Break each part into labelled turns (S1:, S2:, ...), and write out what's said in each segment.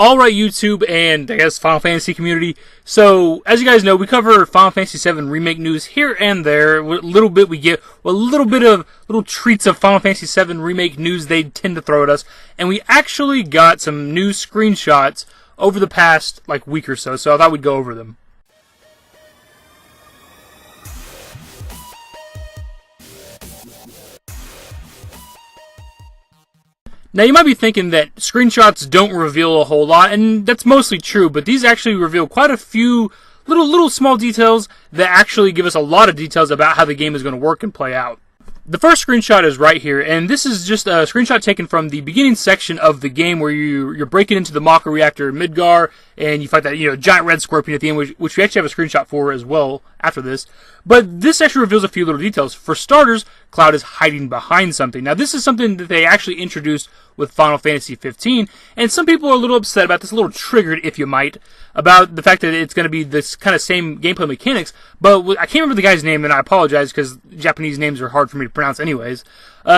S1: Alright, YouTube and I guess Final Fantasy community. So, as you guys know, we cover Final Fantasy 7 Remake news here and there. A little bit we get a little bit of little treats of Final Fantasy 7 Remake news they tend to throw at us. And we actually got some new screenshots over the past week or so, so I thought we'd go over them. Now, you might be thinking that screenshots don't reveal a whole lot, and that's mostly true, but these actually reveal quite a few little small details that actually give us a lot of details about how the game is going to work and play out. The first screenshot is right here, and this is just a screenshot taken from the beginning section of the game where you're breaking into the Mako reactor in Midgar, and you fight that giant red scorpion at the end, which we actually have a screenshot for as well after this. But this actually reveals a few little details. For starters, Cloud is hiding behind something. Now, this is something that they actually introduced with Final Fantasy 15, and some people are a little upset about this, a little triggered, if you might, about the fact that it's going to be this kind of same gameplay mechanics, but I can't remember the guy's name, and I apologize, because Japanese names are hard for me to pronounce anyways.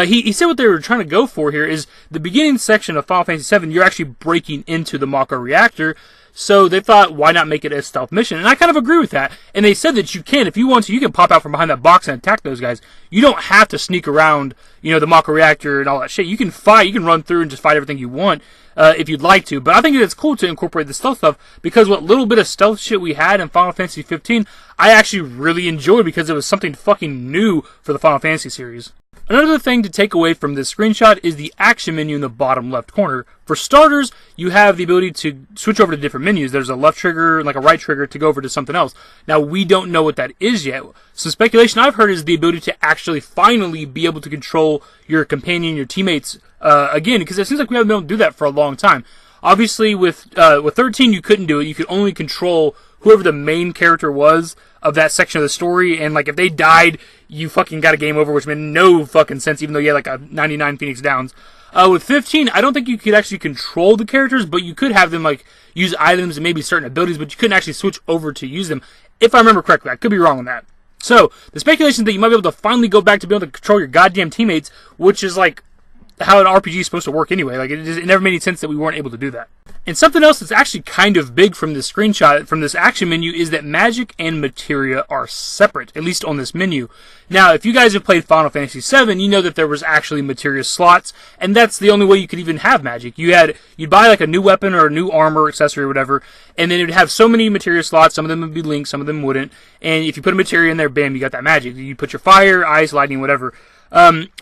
S1: He said what they were trying to go for here is the beginning section of Final Fantasy 7, you're actually breaking into the Mako reactor, so they thought, why not make it a stealth mission? And I kind of agree with that. And they said that you can, if you want to, you can pop out from behind that box and attack those guys. You don't have to sneak around, the Mako reactor and all that shit. You can fight, you can run through and just fight everything you want, if you'd like to. But I think it's cool to incorporate the stealth stuff, because what little bit of stealth shit we had in Final Fantasy 15, I actually really enjoyed because it was something fucking new for the Final Fantasy series. Another thing to take away from this screenshot is the action menu in the bottom left corner. For starters, you have the ability to switch over to different menus. There's a left trigger and a right trigger to go over to something else. Now, we don't know what that is yet. Some speculation I've heard is the ability to actually finally be able to control your companion, your teammates, again, because it seems like we haven't been able to do that for a long time. Obviously, with 13, you couldn't do it. You could only control whoever the main character was of that section of the story, and if they died, you fucking got a game over, which made no fucking sense, even though you had a 99 Phoenix Downs. With 15, I don't think you could actually control the characters, but you could have them use items and maybe certain abilities, but you couldn't actually switch over to use them, if I remember correctly. I could be wrong on that. So, the speculation is that you might be able to finally go back to be able to control your goddamn teammates, which is how an RPG is supposed to work anyway. It never made any sense that we weren't able to do that. And something else that's actually kind of big from this screenshot, from this action menu, is that magic and materia are separate, at least on this menu. Now, if you guys have played Final Fantasy 7, you know that there was actually materia slots, and that's the only way you could even have magic. You'd buy a new weapon or a new armor, accessory, or whatever, and then it would have so many materia slots. Some of them would be linked, some of them wouldn't. And if you put a materia in there, bam, you got that magic. You put your fire, ice, lightning, whatever.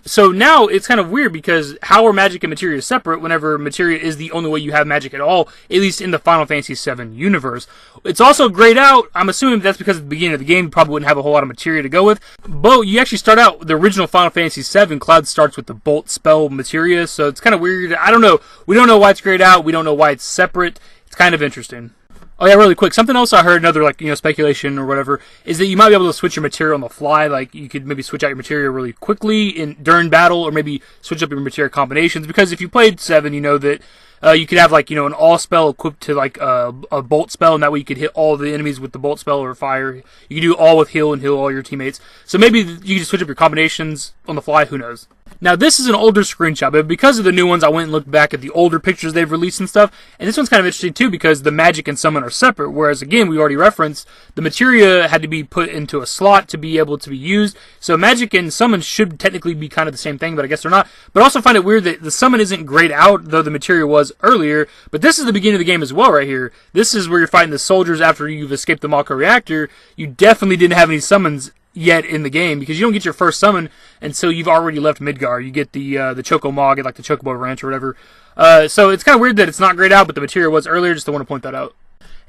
S1: So now it's kind of weird because how are magic and materia separate whenever materia is the only way you have magic at all, at least in the Final Fantasy 7 universe. It's also grayed out. I'm assuming that's because at the beginning of the game you probably wouldn't have a whole lot of materia to go with. But you actually start out, the original Final Fantasy 7, Cloud starts with the bolt spell materia, so it's kind of weird. I don't know. We don't know why it's grayed out. We don't know why it's separate. It's kind of interesting. Oh yeah, really quick. Something else I heard, another speculation or whatever, is that you might be able to switch your material on the fly. You could maybe switch out your material really quickly during battle, or maybe switch up your material combinations. Because if you played 7, you know that you could have an all spell equipped to a bolt spell, and that way you could hit all the enemies with the bolt spell or fire. You could do all with heal and heal all your teammates. So maybe you can just switch up your combinations on the fly. Who knows? Now, this is an older screenshot, but because of the new ones, I went and looked back at the older pictures they've released and stuff, and this one's kind of interesting too because the magic and summon are separate, whereas again, we already referenced, the materia had to be put into a slot to be able to be used, so magic and summon should technically be kind of the same thing, but I guess they're not. But I also find it weird that the summon isn't grayed out, though the materia was earlier, but this is the beginning of the game as well right here. This is where you're fighting the soldiers after you've escaped the Mako reactor. You definitely didn't have any summons yet in the game, because you don't get your first summon until you've already left Midgar. You get the Choco Mog at the Chocobo Ranch or whatever. So it's kind of weird that it's not grayed out, but the material was earlier. Just want to point that out.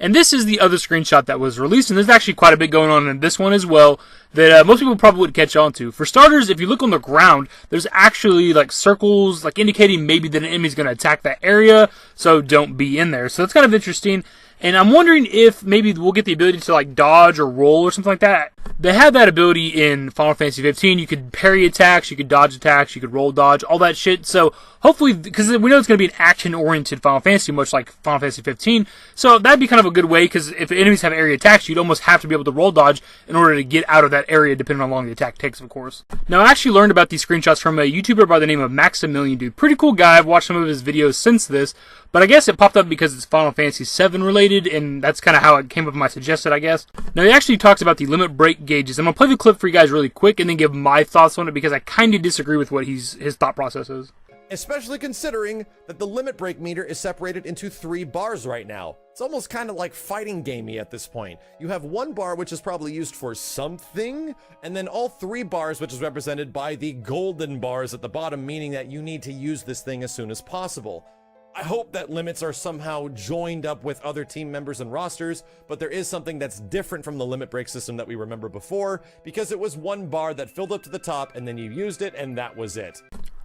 S1: And this is the other screenshot that was released, and there's actually quite a bit going on in this one as well that most people probably wouldn't catch on to. For starters, if you look on the ground, there's actually circles indicating maybe that an enemy's going to attack that area, so don't be in there. So that's kind of interesting. And I'm wondering if maybe we'll get the ability to dodge or roll or something like that. They had that ability in Final Fantasy 15. You could parry attacks, you could dodge attacks, you could roll dodge, all that shit. So hopefully, because we know it's going to be an action-oriented Final Fantasy, much like Final Fantasy 15. So that'd be kind of a good way, because if enemies have area attacks, you'd almost have to be able to roll dodge in order to get out of that area, depending on how long the attack takes, of course. Now, I actually learned about these screenshots from a YouTuber by the name of Maximilian Dude. Pretty cool guy. I've watched some of his videos since this. but I guess it popped up because it's Final Fantasy 7 related, and that's kind of how it came up in my suggested, I guess. Now, he actually talks about the limit break gauges. I'm going to play the clip for you guys really quick and then give my thoughts on it because I kind of disagree with what his thought process is.
S2: Especially considering that the limit break meter is separated into 3 bars right now. It's almost kind of like fighting gamey at this point. You have 1 bar which is probably used for something, and then all 3 bars which is represented by the golden bars at the bottom, meaning that you need to use this thing as soon as possible. I hope that limits are somehow joined up with other team members and rosters, but there is something that's different from the limit break system that we remember before, because it was 1 bar that filled up to the top and then you used it and that was it.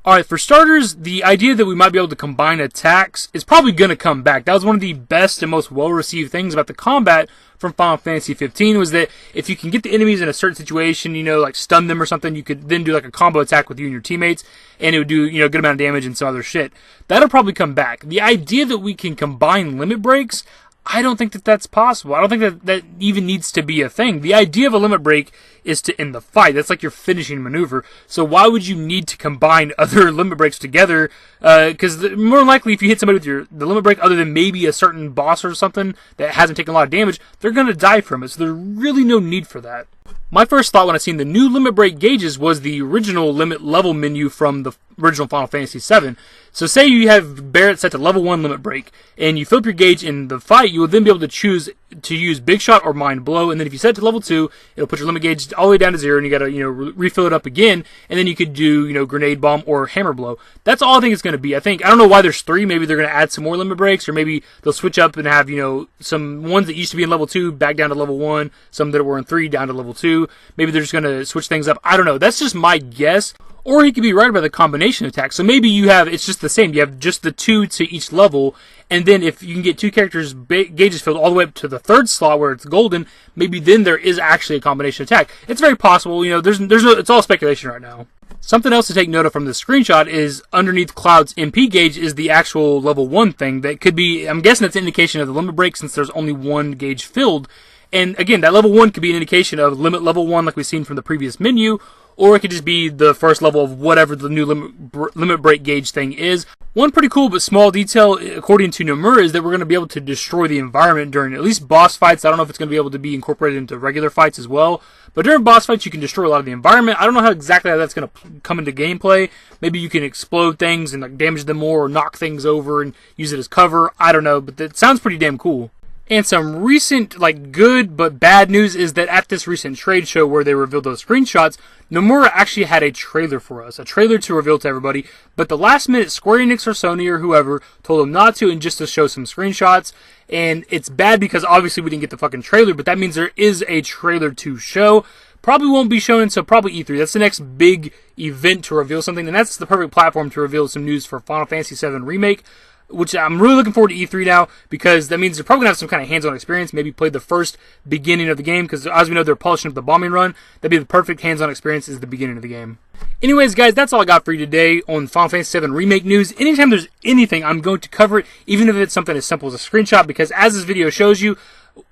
S1: Alright, for starters, the idea that we might be able to combine attacks is probably going to come back. That was one of the best and most well-received things about the combat from Final Fantasy 15 was that if you can get the enemies in a certain situation, you know, like stun them or something, you could then do like a combo attack with you and your teammates, and it would do, you know, a good amount of damage and some other shit. That'll probably come back. The idea that we can combine limit breaks, I don't think that that's possible. I don't think that even needs to be a thing. The idea of a limit break is to end the fight. That's like your finishing maneuver. So why would you need to combine other limit breaks together? Because more likely, if you hit somebody with the limit break, other than maybe a certain boss or something that hasn't taken a lot of damage, they're going to die from it. So there's really no need for that. My first thought when I seen the new limit break gauges was the original limit level menu from the original Final Fantasy 7. So say you have Barret set to level 1 limit break, and you fill up your gauge in the fight, you will then be able to choose to use Big Shot or Mind Blow, and then if you set it to level 2, it'll put your limit gauge all the way down to 0, and you gotta, you know, refill it up again, and then you could do, you know, Grenade Bomb or Hammer Blow. That's all I think it's gonna be. I don't know why there's 3, maybe they're gonna add some more limit breaks, or maybe they'll switch up and have, you know, some ones that used to be in level 2 back down to level 1, some that were in 3 down to level 2. Maybe they're just gonna switch things up. I don't know. That's just my guess. Or he could be right about the combination attack. So maybe it's just the same. You have just the 2 to each level, and then if you can get 2 characters' gauges filled all the way up to the 3rd slot where it's golden, maybe then there is actually a combination attack. It's very possible. You know, there's no. It's all speculation right now. Something else to take note of from this screenshot is underneath Cloud's MP gauge is the actual level 1 thing that could be. I'm guessing that's an indication of the limit break since there's only 1 gauge filled. And again, that level 1 could be an indication of limit level 1 like we've seen from the previous menu, or it could just be the first level of whatever the new limit break gauge thing is. One pretty cool but small detail, according to Nomura, is that we're going to be able to destroy the environment during at least boss fights. I don't know if it's going to be able to be incorporated into regular fights as well, but during boss fights you can destroy a lot of the environment. I don't know how exactly that's going to come into gameplay. Maybe you can explode things and like damage them more, or knock things over and use it as cover. I don't know, but it sounds pretty damn cool. And some recent, like, good but bad news is that at this recent trade show where they revealed those screenshots, Nomura actually had a trailer for us, a trailer to reveal to everybody, but the last minute Square Enix or Sony or whoever told them not to and just to show some screenshots. And it's bad because obviously we didn't get the fucking trailer, but that means there is a trailer to show. Probably won't be shown until probably E3. That's the next big event to reveal something, and that's the perfect platform to reveal some news for Final Fantasy 7 Remake, which I'm really looking forward to E3 now, because that means they're probably going to have some kind of hands-on experience, maybe play the first beginning of the game, because as we know, they're polishing up the bombing run. That'd be the perfect hands-on experience is the beginning of the game. Anyways, guys, that's all I got for you today on Final Fantasy 7 Remake news. Anytime there's anything, I'm going to cover it, even if it's something as simple as a screenshot, because as this video shows you,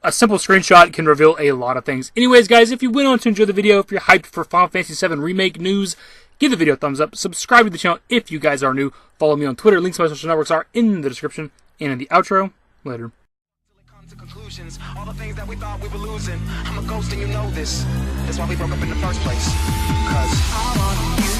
S1: a simple screenshot can reveal a lot of things. Anyways, guys, if you went on to enjoy the video, if you're hyped for Final Fantasy 7 Remake news, give the video a thumbs up, subscribe to the channel if you guys are new, follow me on Twitter, links to my social networks are in the description, and in the outro, later.
S3: Conclusions, all the things that we thought we were losing. I'm a ghost and you know this. That's why we broke up in the first place. 'Cause I want you.